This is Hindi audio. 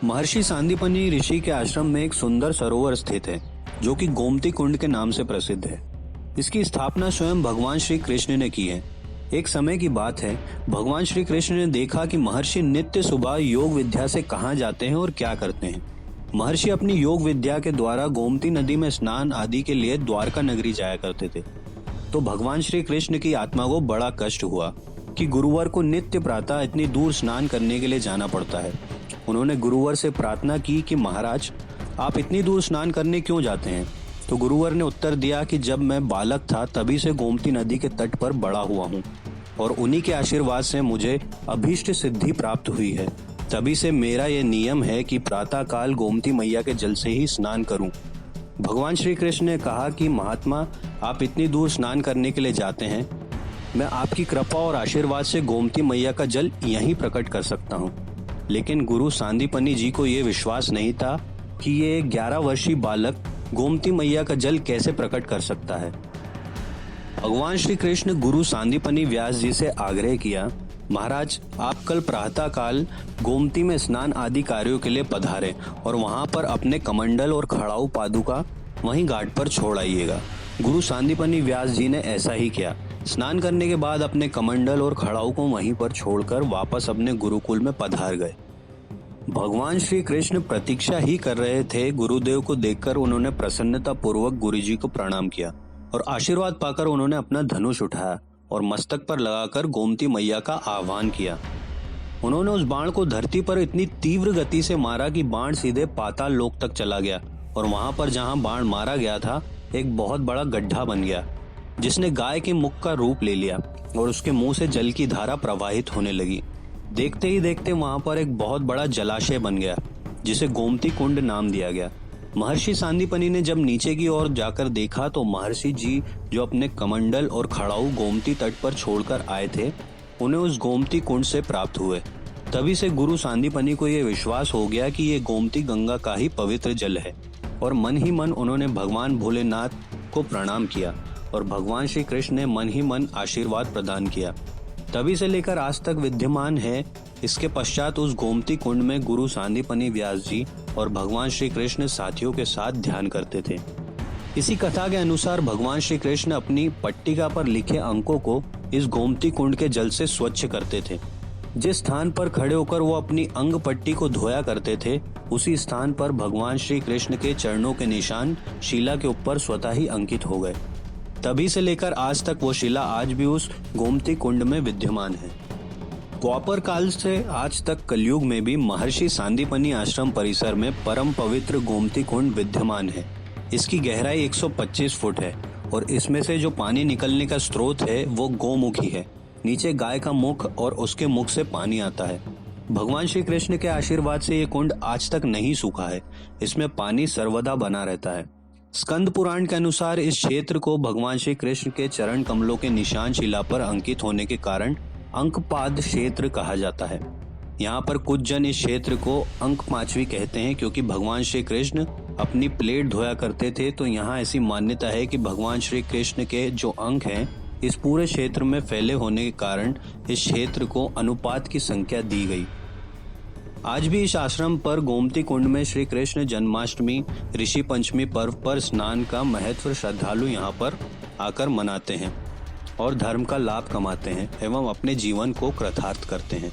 महर्षि सांदीपनि ऋषि के आश्रम में एक सुंदर सरोवर स्थित है जो कि गोमती कुंड के नाम से प्रसिद्ध है। इसकी स्थापना स्वयं भगवान श्री कृष्ण ने की है। एक समय की बात है, भगवान श्री कृष्ण ने देखा कि महर्षि नित्य सुबह योग विद्या से कहाँ जाते हैं और क्या करते हैं। महर्षि अपनी योग विद्या के द्वारा गोमती नदी में स्नान आदि के लिए द्वारका नगरी जाया करते थे। तो भगवान श्री कृष्ण की आत्मा को बड़ा कष्ट हुआ कि गुरुवार को नित्य प्रातः इतनी दूर स्नान करने के लिए जाना पड़ता है। उन्होंने गुरुवर से प्रार्थना की कि महाराज, आप इतनी दूर स्नान करने क्यों जाते हैं। तो गुरुवर ने उत्तर दिया कि जब मैं बालक था तभी से गोमती नदी के तट पर बड़ा हुआ हूँ और उन्हीं के आशीर्वाद से मुझे अभीष्ट सिद्धि प्राप्त हुई है। तभी से मेरा यह नियम है कि प्रातः काल गोमती मैया के जल से ही स्नान करूं। भगवान श्री कृष्ण ने कहा कि महात्मा, आप इतनी दूर स्नान करने के लिए जाते हैं, मैं आपकी कृपा और आशीर्वाद से गोमती मैया का जल यहीं प्रकट कर सकता हूँ। लेकिन गुरु सांदीपनि जी को यह विश्वास नहीं था कि ये 11 वर्षीय बालक गोमती मैया का जल कैसे प्रकट कर सकता है। भगवान श्री कृष्ण गुरु सांदीपनि व्यास जी से आग्रह किया, महाराज, आप कल प्रातः काल गोमती में स्नान आदि कार्यों के लिए पधारें और वहां पर अपने कमंडल और खड़ाऊ पादुका वहीं घाट पर छोड़ आइएगा। गुरु सांदीपनि व्यास जी ने ऐसा ही किया। स्नान करने के बाद अपने कमंडल और खड़ाऊ को वहीं पर छोड़कर वापस अपने गुरुकुल में पधार गए। भगवान श्री कृष्ण प्रतीक्षा ही कर रहे थे। गुरुदेव को देखकर उन्होंने प्रसन्नता पूर्वक गुरुजी को प्रणाम किया और आशीर्वाद पाकर उन्होंने अपना धनुष उठाया और मस्तक पर लगाकर गोमती मैया का आह्वान किया। उन्होंने उस बाण को धरती पर इतनी तीव्र गति से मारा कि बाण सीधे पाताल लोक तक चला गया और वहां पर जहां बाण मारा गया था एक बहुत बड़ा गड्ढा बन गया जिसने गाय के मुख का रूप ले लिया और उसके मुंह से जल की धारा प्रवाहित होने लगी। देखते ही देखते वहां पर एक बहुत बड़ा जलाशय बन गया जिसे गोमती कुंड नाम दिया गया। महर्षि सांदीपनि ने जब नीचे की ओर जाकर देखा तो महर्षि जी जो अपने कमंडल और खड़ाऊ गोमती तट पर छोड़कर आए थे उन्हें उस गोमती कुंड से प्राप्त हुए। तभी से गुरु सांदीपनि को यह विश्वास हो गया कि ये गोमती गंगा का ही पवित्र जल है और मन ही मन उन्होंने भगवान भोलेनाथ को प्रणाम किया और भगवान श्री कृष्ण ने मन ही मन आशीर्वाद प्रदान किया। तभी से लेकर आज तक विद्यमान है। इसके पश्चात उस गोमती कुंड में गुरु सांदीपनि व्यास जी और भगवान श्री कृष्ण साथियों के साथ ध्यान करते थे। इसी कथा के अनुसार भगवान श्री कृष्ण अपनी पट्टिका पर लिखे अंकों को इस गोमती कुंड के जल से स्वच्छ करते थे। जिस स्थान पर खड़े होकर वो अपनी अंग पट्टी को धोया करते थे उसी स्थान पर भगवान श्री कृष्ण के चरणों के निशान शिला के ऊपर स्वतः ही अंकित हो गए। तभी से लेकर आज तक वो शिला आज भी उस गोमती कुंड में विद्यमान है। द्वापर काल से आज तक कलयुग में भी महर्षि सांदीपनि आश्रम परिसर में परम पवित्र गोमती कुंड विद्यमान है। इसकी गहराई 125 फुट है और इसमें से जो पानी निकलने का स्रोत है वो गोमुखी है। नीचे गाय का मुख और उसके मुख से पानी आता है। भगवान श्री कृष्ण के आशीर्वाद से ये कुंड आज तक नहीं सूखा है। इसमें पानी सर्वदा बना रहता है। स्कंद पुराण के अनुसार इस क्षेत्र को भगवान श्री कृष्ण के चरण कमलों के निशान शिला पर अंकित होने के कारण अंकपाद क्षेत्र कहा जाता है। यहाँ पर कुछ जन इस क्षेत्र को अंक पांचवी कहते हैं क्योंकि भगवान श्री कृष्ण अपनी प्लेट धोया करते थे। तो यहाँ ऐसी मान्यता है कि भगवान श्री कृष्ण के जो अंक हैं इस पूरे क्षेत्र में फैले होने के कारण इस क्षेत्र को अनुपात की संख्या दी गई। आज भी इस आश्रम पर गोमती कुंड में श्री कृष्ण जन्माष्टमी ऋषि पंचमी पर्व पर स्नान का महत्व श्रद्धालु यहाँ पर आकर मनाते हैं और धर्म का लाभ कमाते हैं एवं अपने जीवन को कृतार्थ करते हैं।